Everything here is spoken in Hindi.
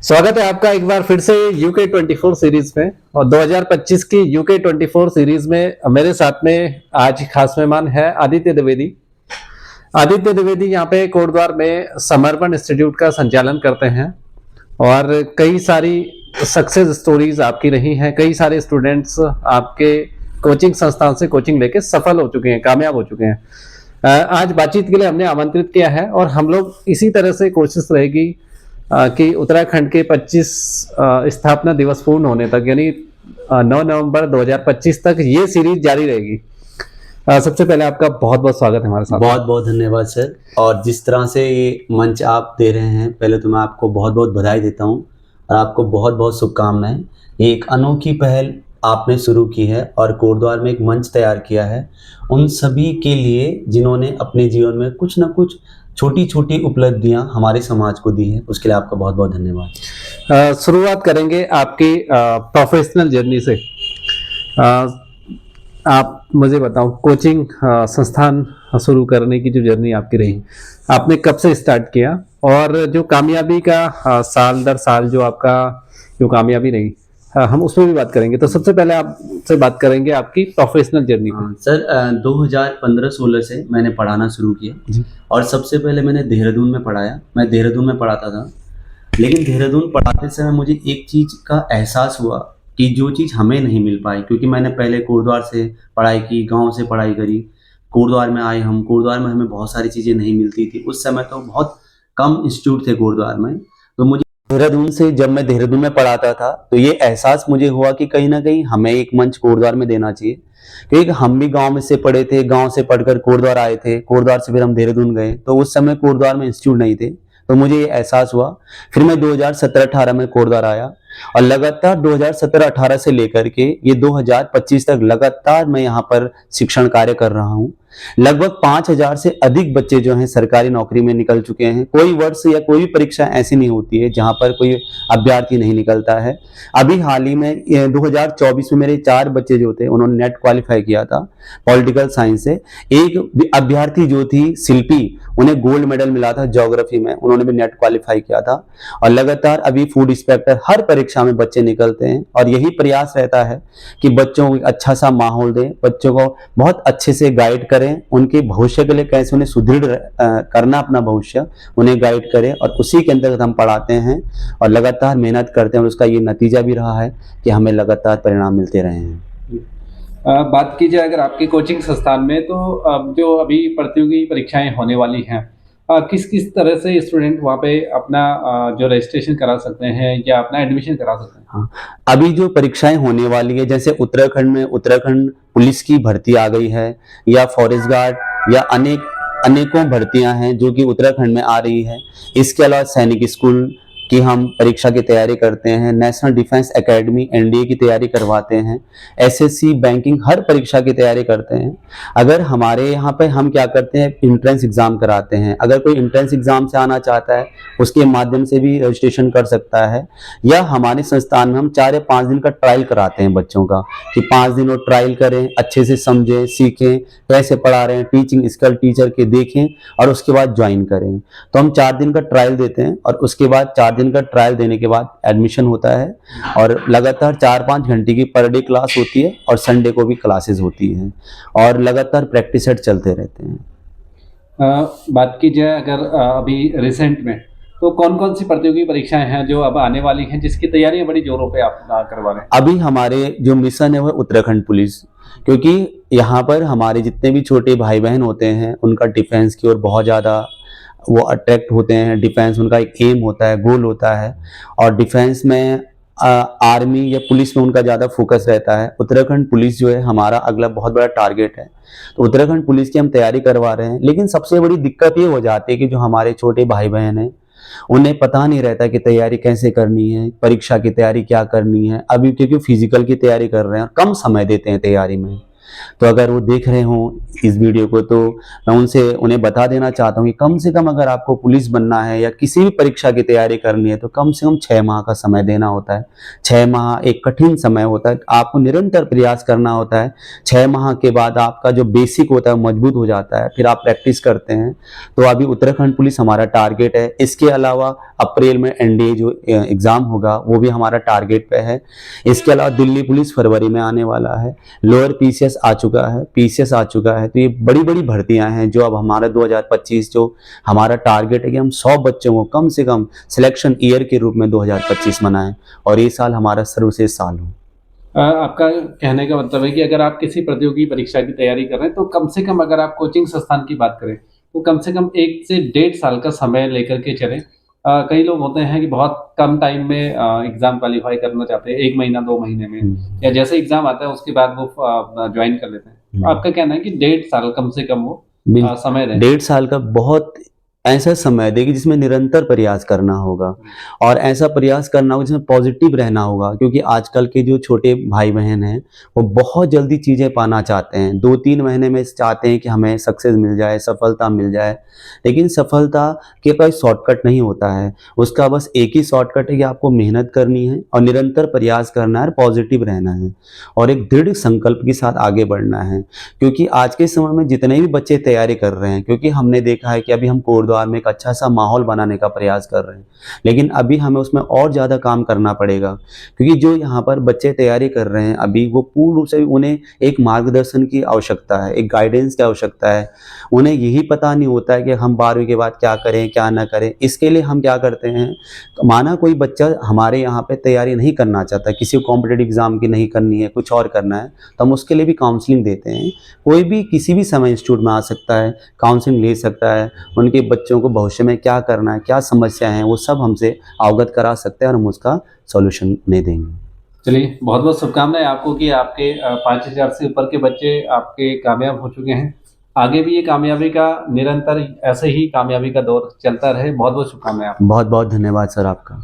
स्वागत है आपका एक बार फिर से UK24 सीरीज में। और 2025 की UK24 सीरीज में मेरे साथ में आज खास मेहमान है आदित्य द्विवेदी। आदित्य द्विवेदी यहाँ पे कोटद्वार में समर्पण इंस्टीट्यूट का संचालन करते हैं और कई सारी सक्सेस स्टोरीज आपकी रही हैं। कई सारे स्टूडेंट्स आपके कोचिंग संस्थान से कोचिंग लेके सफल हो चुके हैं, कामयाब हो चुके हैं। आज बातचीत के लिए हमने आमंत्रित किया है और हम लोग इसी तरह से कोशिश रहेगी कि उत्तराखंड के 25 स्थापना दिवस पूर्ण होने तक, यानी 9 नवंबर 2025 तक ये सीरीज जारी रहेगी। सबसे पहले आपका बहुत बहुत स्वागत है हमारे साथ। बहुत बहुत धन्यवाद सर। और जिस तरह से ये मंच आप दे रहे हैं, पहले तो मैं आपको बहुत बहुत बधाई देता हूँ और आपको बहुत बहुत शुभकामनाएं। ये एक अनोखी पहल आपने शुरू की है और कोटद्वार में एक मंच तैयार किया है उन सभी के लिए जिन्होंने अपने जीवन में कुछ ना कुछ छोटी छोटी उपलब्धियां हमारे समाज को दी है। उसके लिए आपका बहुत बहुत धन्यवाद। शुरुआत करेंगे आपकी प्रोफेशनल जर्नी से। आप मुझे बताओ, कोचिंग संस्थान शुरू करने की जो जर्नी आपकी रही, आपने कब से स्टार्ट किया और जो कामयाबी का साल दर साल जो आपका जो कामयाबी रही, हम उसमें भी बात करेंगे। तो सबसे पहले आपसे बात करेंगे आपकी प्रोफेशनल जर्नी पर। सर 2015-16 से मैंने पढ़ाना शुरू किया और सबसे पहले मैंने देहरादून में पढ़ाया। मैं देहरादून में पढ़ाता था, लेकिन देहरादून पढ़ाते समय मुझे एक चीज़ का एहसास हुआ कि जो चीज़ हमें नहीं मिल पाई, क्योंकि मैंने पहले कोटद्वार से पढ़ाई की, गांव से पढ़ाई करी, कोटद्वार में आए हम। कोटद्वार में हमें बहुत सारी चीज़ें नहीं मिलती थी उस समय, तो बहुत कम इंस्टीट्यूट थे कोटद्वार में। तो मुझे देहरादून से, जब मैं देहरादून में पढ़ाता था, तो ये एहसास मुझे हुआ कि कहीं ना कहीं हमें एक मंच कोटद्वार में देना चाहिए, क्योंकि हम भी गांव में से पढ़े थे, गांव से पढ़कर कोटद्वार आए थे, कोटद्वार से फिर हम देहरादून गए। तो उस समय कोटद्वार में इंस्टीट्यूट नहीं थे, तो मुझे ये एहसास हुआ। फिर मैं 2017-18 में कोटद्वार आया और लगातार 2017-18 से लेकर के ये 2025 तक लगातार मैं यहाँ पर शिक्षण कार्य कर रहा हूँ। लगभग 5000 से अधिक बच्चे जो हैं सरकारी नौकरी में निकल चुके हैं। कोई वर्ष या कोई भी परीक्षा ऐसी नहीं होती है जहाँ पर कोई अभ्यर्थी नहीं निकलता है। अभी हाल ही में 2024 में मेरे 4 बच्चे जो थे उन्होंने नेट क्वालिफाई किया था पॉलिटिकल साइंस से। एक अभ्यर्थी जो थी शिल्पी, उन्हें गोल्ड मेडल मिला था ज्योग्राफी में, उन्होंने भी नेट क्वालिफाई किया था। और लगातार अभी फूड इंस्पेक्टर, हर परीक्षा में बच्चे निकलते हैं और यही प्रयास रहता है कि बच्चों को अच्छा सा माहौल दें, बच्चों को बहुत अच्छे से गाइड करें, उनके भविष्य के लिए कैसे उन्हें सुदृढ़ करना अपना भविष्य, उन्हें गाइड करें। और उसी के अंतर्गत हम पढ़ाते हैं और लगातार मेहनत करते हैं और उसका ये नतीजा भी रहा है कि हमें लगातार परिणाम मिलते रहे हैं। बात की जाए अगर आपके कोचिंग संस्थान में, तो अब जो अभी प्रतियोगी परीक्षाएं होने वाली हैं, किस किस तरह से स्टूडेंट वहाँ पे अपना जो रजिस्ट्रेशन करा सकते हैं या अपना एडमिशन करा सकते हैं? हाँ, अभी जो परीक्षाएं होने वाली है, जैसे उत्तराखंड में उत्तराखंड पुलिस की भर्ती आ गई है, या फॉरेस्ट गार्ड, या अनेकों भर्तियां हैं जो कि उत्तराखंड में आ रही है। इसके अलावा सैनिक स्कूल की हम परीक्षा की तैयारी करते हैं, नेशनल डिफेंस एकेडमी NDA की तैयारी करवाते हैं, SSC बैंकिंग हर परीक्षा की तैयारी करते हैं। अगर हमारे यहाँ पे हम क्या करते हैं, इंट्रेंस एग्जाम कराते हैं। अगर कोई इंट्रेंस एग्जाम से आना चाहता है उसके माध्यम से भी रजिस्ट्रेशन कर सकता है, या हमारे संस्थान में हम 4 या 5 दिन का ट्रायल कराते हैं बच्चों का, कि 5 दिन वो ट्रायल करें, अच्छे से समझें, सीखें कैसे पढ़ा रहे हैं, टीचिंग स्किल टीचर के देखें और उसके बाद ज्वाइन करें। तो हम 4 दिन का ट्रायल देते हैं और उसके बाद 4 दिन का ट्रायल देने के बाद एडमिशन होता है। और लगातार 4-5 घंटे की पर डे क्लास होती है और संडे को भी क्लासेस होती हैं और लगातार प्रैक्टिस सेट चलते रहते हैं। बात की जाए अगर अभी रिसेंट में, तो कौन कौन सी प्रतियोगी परीक्षाएं हैं जो अब आने वाली हैं जिसकी तैयारियां बड़ी जोरों पे आप करवा रहे हैं? अभी हमारे जो मिशन है वो उत्तराखंड पुलिस, क्योंकि यहाँ पर हमारे जितने भी छोटे भाई बहन होते हैं उनका डिफेंस की ओर बहुत ज़्यादा वो अट्रैक्ट होते हैं। डिफेंस उनका एक एम होता है, गोल होता है, और डिफेंस में आर्मी या पुलिस में उनका ज़्यादा फोकस रहता है। उत्तराखंड पुलिस जो है हमारा अगला बहुत बड़ा टारगेट है, तो उत्तराखंड पुलिस की हम तैयारी करवा रहे हैं। लेकिन सबसे बड़ी दिक्कत ये हो जाती है कि जो हमारे छोटे भाई बहन हैं उन्हें पता नहीं रहता कि तैयारी कैसे करनी है, परीक्षा की तैयारी क्या करनी है। अभी क्योंकि फिजिकल की तैयारी कर रहे हैं और कम समय देते हैं तैयारी में, तो अगर वो देख रहे हों इस वीडियो को तो मैं उन्हें बता देना चाहता हूँ कि कम से कम अगर आपको पुलिस बनना है या किसी भी परीक्षा की तैयारी करनी है तो कम से कम 6 माह का समय देना होता है। 6 माह एक कठिन समय होता है, आपको निरंतर प्रयास करना होता है। 6 माह के बाद आपका जो बेसिक होता है मजबूत हो जाता है, फिर आप प्रैक्टिस करते हैं। तो अभी उत्तराखंड पुलिस हमारा टारगेट है। इसके अलावा अप्रैल में एनडीए जो एग्ज़ाम होगा वो भी हमारा टारगेट पे है। इसके अलावा दिल्ली पुलिस फरवरी में आने वाला है। लोअर पीसीएस आ चुका है, पीसीएस आ चुका है। तो ये बड़ी बड़ी भर्तियां हैं जो अब हमारा 2025 जो हमारा टारगेट है कि हम 100 बच्चों को कम से कम सिलेक्शन ईयर के रूप में 2025 मनाएं और ये साल हमारा सर्वश्रेष्ठ साल हो। आपका कहने का मतलब है कि अगर आप किसी प्रतियोगी परीक्षा की तैयारी कर रहे हैं तो कम से कम अगर आप कोचिंग संस्थान की बात करें तो कम से कम 1 से 1.5 साल का समय लेकर के चलें। कई लोग होते हैं कि बहुत कम टाइम में एग्ज़ाम क्वालिफ़ाई करना चाहते हैं, 1 महीना 2 महीने में या जैसे एग्ज़ाम आता है उसके बाद वो जॉइन कर लेते हैं। आपका कहना है कि 1.5 साल कम से कम वो समय दें। 1.5 साल का बहुत ऐसा समय देगी जिसमें निरंतर प्रयास करना होगा और ऐसा प्रयास करना होगा जिसमें पॉजिटिव रहना होगा, क्योंकि आजकल के जो छोटे भाई बहन हैं वो बहुत जल्दी चीज़ें पाना चाहते हैं। 2-3 महीने में चाहते हैं कि हमें सक्सेस मिल जाए, सफलता मिल जाए, लेकिन सफलता के पास शॉर्टकट नहीं होता है। उसका बस एक ही शॉर्टकट है कि आपको मेहनत करनी है और निरंतर प्रयास करना है और पॉजिटिव रहना है और एक दृढ़ संकल्प के साथ आगे बढ़ना है। क्योंकि आज के समय में जितने भी बच्चे तैयारी कर रहे हैं, क्योंकि हमने देखा है कि अभी हम कोटद्वार में एक अच्छा सा माहौल बनाने का प्रयास कर रहे हैं, लेकिन अभी हमें उसमें और ज़्यादा काम करना पड़ेगा। क्योंकि जो यहाँ पर बच्चे तैयारी कर रहे हैं अभी वो पूर्ण रूप से उन्हें एक मार्गदर्शन की आवश्यकता है, एक गाइडेंस की आवश्यकता है। उन्हें यही पता नहीं होता है कि हम 12वीं के बाद क्या करें क्या ना करें। इसके लिए हम क्या करते हैं, माना कोई बच्चा हमारे यहाँ पे तैयारी नहीं करना चाहता, किसी को कॉम्पिटिटिव एग्जाम की नहीं करनी है, कुछ और करना है, तो हम उसके लिए भी काउंसलिंग देते हैं। कोई भी किसी भी समय इंस्टीट्यूट में आ सकता है, काउंसलिंग ले सकता है, उनके बच्चों को भविष्य में क्या करना है, क्या समस्याएं हैं, वो सब हमसे अवगत करा सकते हैं और हम उसका सॉल्यूशन उन्हें देंगे। चलिए, बहुत-बहुत शुभकामनाएँ आपको कि आपके 5000 से ऊपर के बच्चे आपके कामयाब हो चुके हैं। आगे भी ये कामयाबी का निरंतर ऐसे ही कामयाबी का दौर चलता रहे। बहुत-बहुत शुभकामनाएँ आपको। बहुत बहुत धन्यवाद सर आपका।